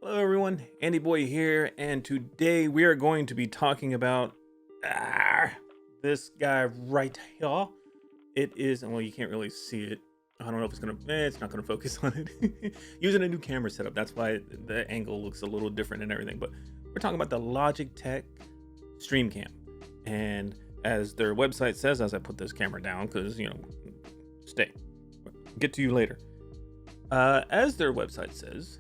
Hello everyone, Andy Boy here, and today we are going to be talking about this guy right here. It is, well, you can't really see it. I don't know if it's not gonna focus on it. Using a new camera setup, that's why the angle looks a little different and everything. But we're talking about the Logitech Streamcam, and as their website says, as I put this camera down, because stay, get to you later. As their website says.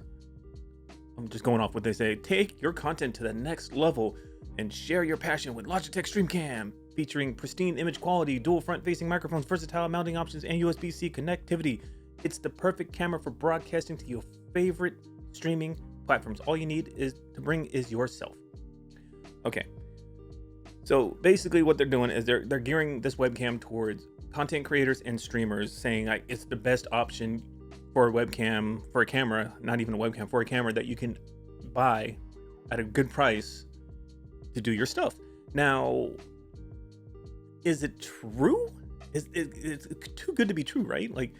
I'm just going off what they say. Take your content to the next level and share your passion with Logitech Streamcam, featuring pristine image quality, dual front-facing microphones, versatile mounting options, and USB-C connectivity. It's the perfect camera for broadcasting to your favorite streaming platforms. All you need to bring is yourself. Okay. So basically, what they're doing is they're gearing this webcam towards content creators and streamers, saying like it's the best option for a webcam, for a camera, not even a webcam, for a camera that you can buy at a good price to do your stuff. Now, is it true? It's too good to be true, right? Like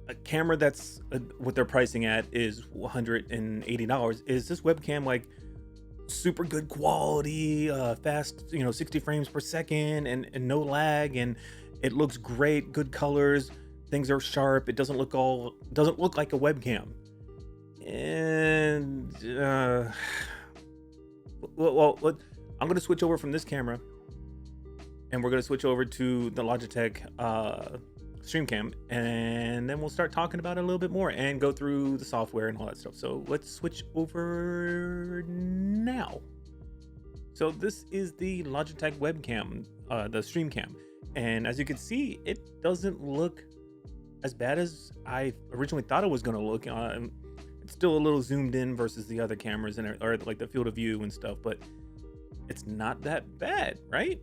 a camera that's what they're pricing at is $180. Is this webcam like super good quality, fast, 60 frames per second and no lag, and it looks great, good colors, things are sharp, it doesn't look like a webcam? And well, I'm going to switch over from this camera and we're going to switch over to the Logitech Streamcam, and then we'll start talking about it a little bit more and go through the software and all that stuff. So let's switch over now. So this is the Logitech webcam, the Streamcam, and as you can see, it doesn't look as bad as I originally thought it was going to look. It's still a little zoomed in versus the other cameras or like the field of view and stuff, but it's not that bad, right?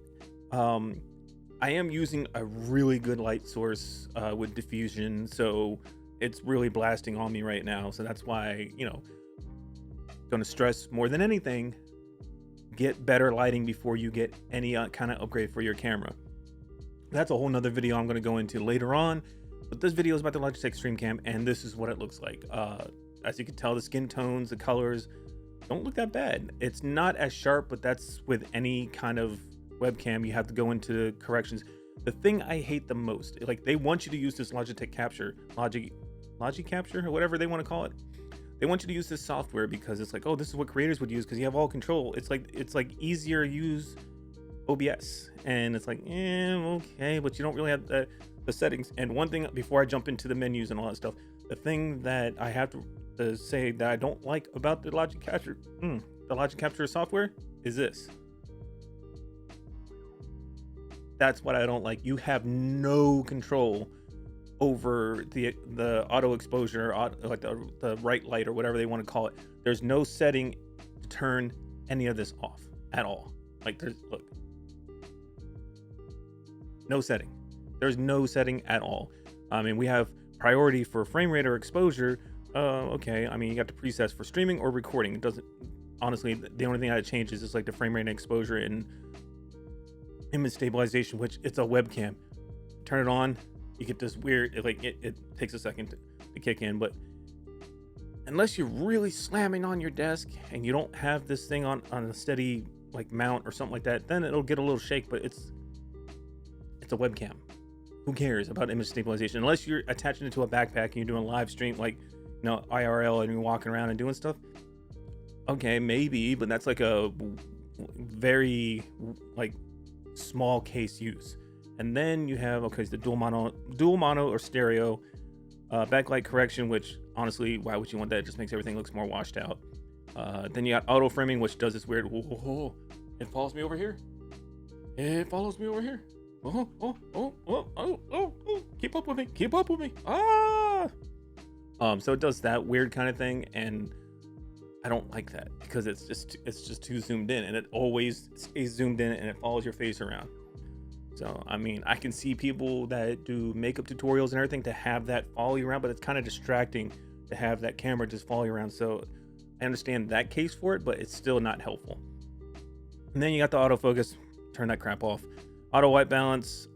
I am using a really good light source with diffusion, so it's really blasting on me right now. So that's why, going to stress more than anything, get better lighting before you get any kind of upgrade for your camera. That's a whole nother video I'm going to go into later on. But this video is about the Logitech Streamcam, and this is what it looks like. As you can tell, the skin tones, the colors don't look that bad. It's not as sharp, but that's with any kind of webcam. You have to go into corrections. The thing I hate the most, like they want you to use this Logitech Capture, Logi Capture, or whatever they want to call it. They want you to use this software because it's like, oh, this is what creators would use because you have all control. It's like easier to use OBS, and it's like, okay, but you don't really have the settings. And one thing before I jump into the menus and all that stuff, the thing that I have to say that I don't like about the Logic Capture software is this. That's what I don't like. You have no control over the auto exposure, like the right light or whatever they want to call it. There's no setting to turn any of this off at all. Like look, no setting. There's no setting at all. I mean, we have priority for frame rate or exposure. Okay, I mean, you got the presets for streaming or recording. It doesn't, honestly, the only thing that changes is like the frame rate and exposure and image stabilization, which it's a webcam. Turn it on, you get this weird, it takes a second to kick in, but unless you're really slamming on your desk and you don't have this thing on a steady like mount or something like that, then it'll get a little shake, but it's a webcam. Who cares about image stabilization unless you're attaching it to a backpack and you're doing live stream, like IRL, and you're walking around and doing stuff? Okay, maybe, but that's like a very like small case use. And then you have, okay, the dual mono or stereo, backlight correction, which honestly, why would you want that? It just makes everything looks more washed out. Then you got auto framing, which does this weird, it follows me over here. It follows me over here. Keep up with me. So it does that weird kind of thing, and I don't like that because it's just too zoomed in, and it always stays zoomed in and it follows your face around. So I mean, I can see people that do makeup tutorials and everything to have that follow you around, but it's kind of distracting to have that camera just follow you around. So I understand that case for it, but it's still not helpful. And then you got the autofocus. Turn that crap off. Auto white balance,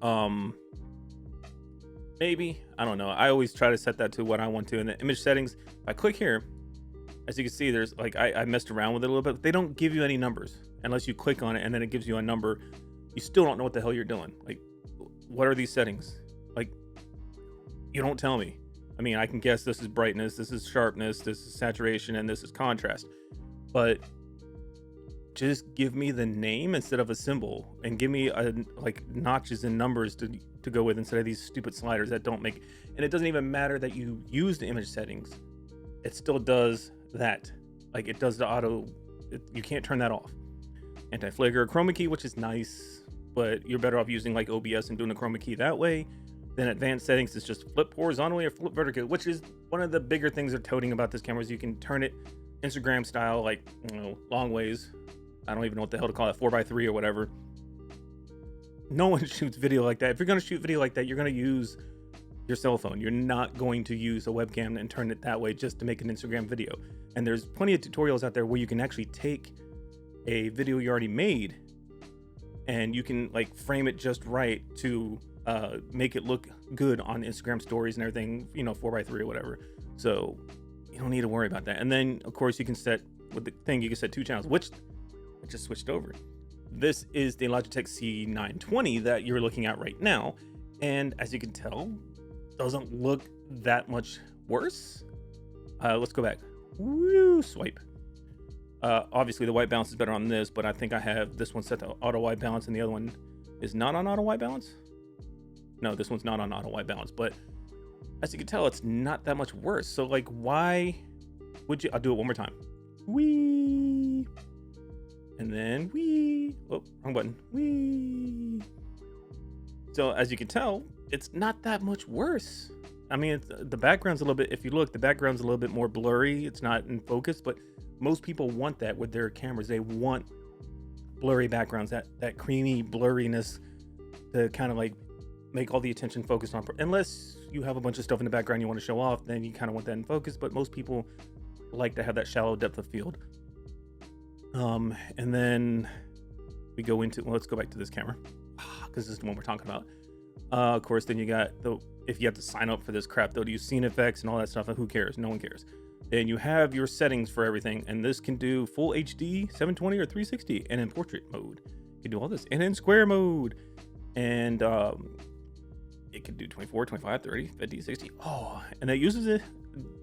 maybe, I don't know. I always try to set that to what I want to. In the image settings, if I click here, as you can see, there's like, I messed around with it a little bit. They don't give you any numbers unless you click on it, and then it gives you a number. You still don't know what the hell you're doing. Like, what are these settings? Like, you don't tell me. I mean, I can guess this is brightness, this is sharpness, this is saturation, and this is contrast. But just give me the name instead of a symbol, and give me like notches and numbers to go with instead of these stupid sliders that don't make. And it doesn't even matter that you use the image settings. It still does that. Like, it does the auto. You can't turn that off. Anti-flicker, chroma key, which is nice, but you're better off using like OBS and doing the chroma key that way. Then advanced settings is just flip horizontally or flip vertically, which is one of the bigger things they're toting about this camera. Is you can turn it Instagram style, like, you know, long ways. I don't even know what the hell to call it, 4x3 or whatever. No one shoots video like that. If you're going to shoot video like that, you're going to use your cell phone. You're not going to use a webcam and turn it that way just to make an Instagram video. And there's plenty of tutorials out there where you can actually take a video you already made and you can like frame it just right to make it look good on Instagram stories and everything, you know, 4x3 or whatever. So you don't need to worry about that. And then of course you can set, with the thing, you can set 2 channels, which I just switched over. This is the Logitech C920 that you're looking at right now. And as you can tell, doesn't look that much worse. Let's go back. Woo, swipe. Obviously the white balance is better on this, but I think I have this one set to auto white balance and the other one is not on auto white balance. No, this one's not on auto white balance, but as you can tell, it's not that much worse. So like, why would you? I'll do it one more time. Wee. And then wee. Oh, wrong button. Wee. So as you can tell, it's not that much worse. I mean, the background's a little bit, if you look, the background's a little bit more blurry. It's not in focus, but most people want that with their cameras. They want blurry backgrounds, that creamy blurriness to kind of like make all the attention focused on. Unless you have a bunch of stuff in the background you want to show off, then you kind of want that in focus, but most people like to have that shallow depth of field. And then we go into, well, let's go back to this camera because this is the one we're talking about. Of course, then you got if you have to sign up for this crap, though, to use scene effects and all that stuff, and who cares? No one cares. Then you have your settings for everything, and this can do full HD, 720 or 360, and in portrait mode. You can do all this, and in square mode. And it can do 24, 25, 30, 50, 60. Oh, and that uses it.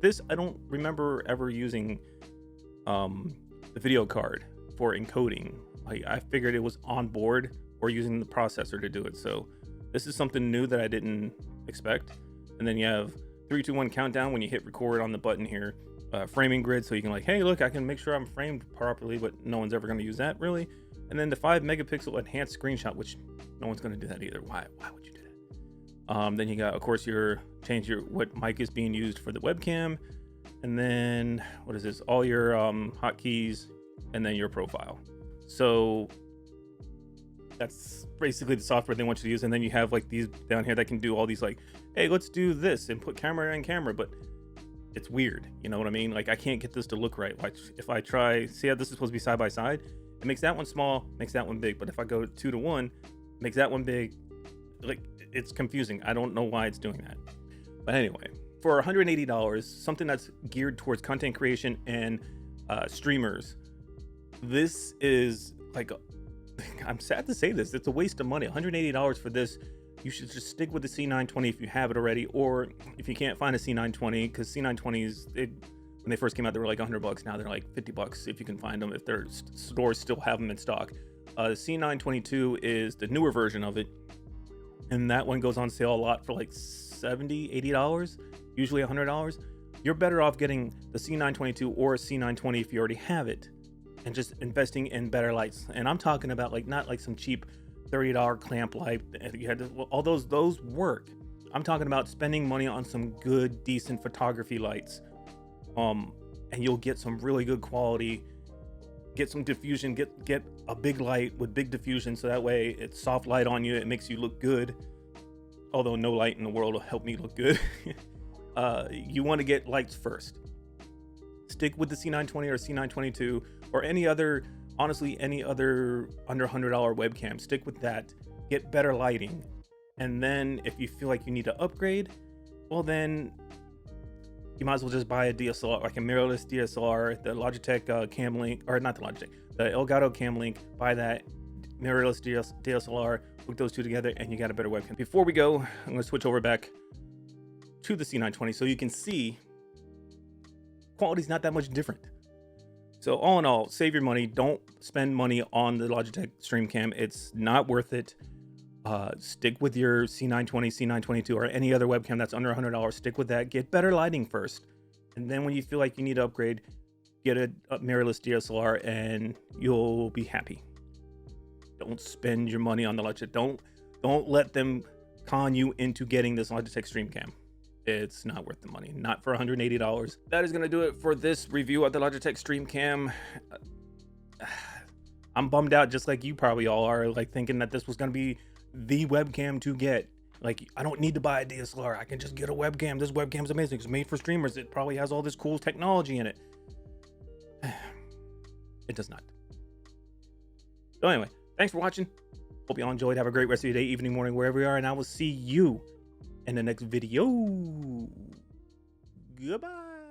This, I don't remember ever using the video card for encoding. Like, I figured it was on board or using the processor to do it. So this is something new that I didn't expect. And then you have 3, 2, 1 countdown when you hit record on the button here. Framing grid, so you can like, hey, look, I can make sure I'm framed properly, but no one's ever going to use that really. And then the 5 megapixel enhanced screenshot, which no one's going to do that either. Why would you do that? Then you got, of course, change what mic is being used for the webcam. And then what is this? All your hotkeys, and then your profile. So that's basically the software they want you to use. And then you have like these down here that can do all these like, hey, let's do this and put camera in camera, but it's weird. You know what I mean? Like, I can't get this to look right. Like, if I try, see how this is supposed to be side by side? It makes that one small, makes that one big. But if I go 2 to 1, makes that one big. Like, it's confusing. I don't know why it's doing that. But anyway, for $180, something that's geared towards content creation and streamers, this is like, I'm sad to say this, it's a waste of money. $180 for this. You should just stick with the C920 if you have it already, or if you can't find a C920, because C920s, when they first came out, they were like $100. Now they're like $50 if you can find them, if their stores still have them in stock. The C922 is the newer version of it, and that one goes on sale a lot for like $70, $80, usually $100. You're better off getting the C922 or a C920 if you already have it, and just investing in better lights. And I'm talking about like, not like some cheap $30 clamp light. You had to, all those work. I'm talking about spending money on some good, decent photography lights, and you'll get some really good quality. Get some diffusion. Get a big light with big diffusion, so that way it's soft light on you. It makes you look good. Although no light in the world will help me look good. You want to get lights first. Stick with the C920 or C922 or any other. Honestly, any other under $100 webcam, stick with that, get better lighting. And then if you feel like you need to upgrade, well then you might as well just buy a DSLR, like a mirrorless DSLR, the Logitech Cam Link, or not the Logitech, the Elgato Cam Link. Buy that mirrorless DSLR, hook those two together, and you got a better webcam. Before we go, I'm gonna switch over back to the C920 so you can see quality's not that much different. So all in all, save your money. Don't spend money on the Logitech Streamcam. It's not worth it. Stick with your C920, C922, or any other webcam that's under $100. Stick with that. Get better lighting first, and then when you feel like you need to upgrade, get a mirrorless DSLR, and you'll be happy. Don't spend your money on the Logitech. Don't let them con you into getting this Logitech Streamcam. It's not worth the money. Not for $180. That is going to do it for this review of the Logitech Streamcam. I'm bummed out, just like you probably all are, like thinking that this was going to be the webcam to get. Like, I don't need to buy a DSLR. I can just get a webcam. This webcam's amazing. It's made for streamers. It probably has all this cool technology in it. It does not. So anyway, thanks for watching. Hope you all enjoyed. Have a great rest of your day, evening, morning, wherever you are, and I will see you in the next video. Goodbye.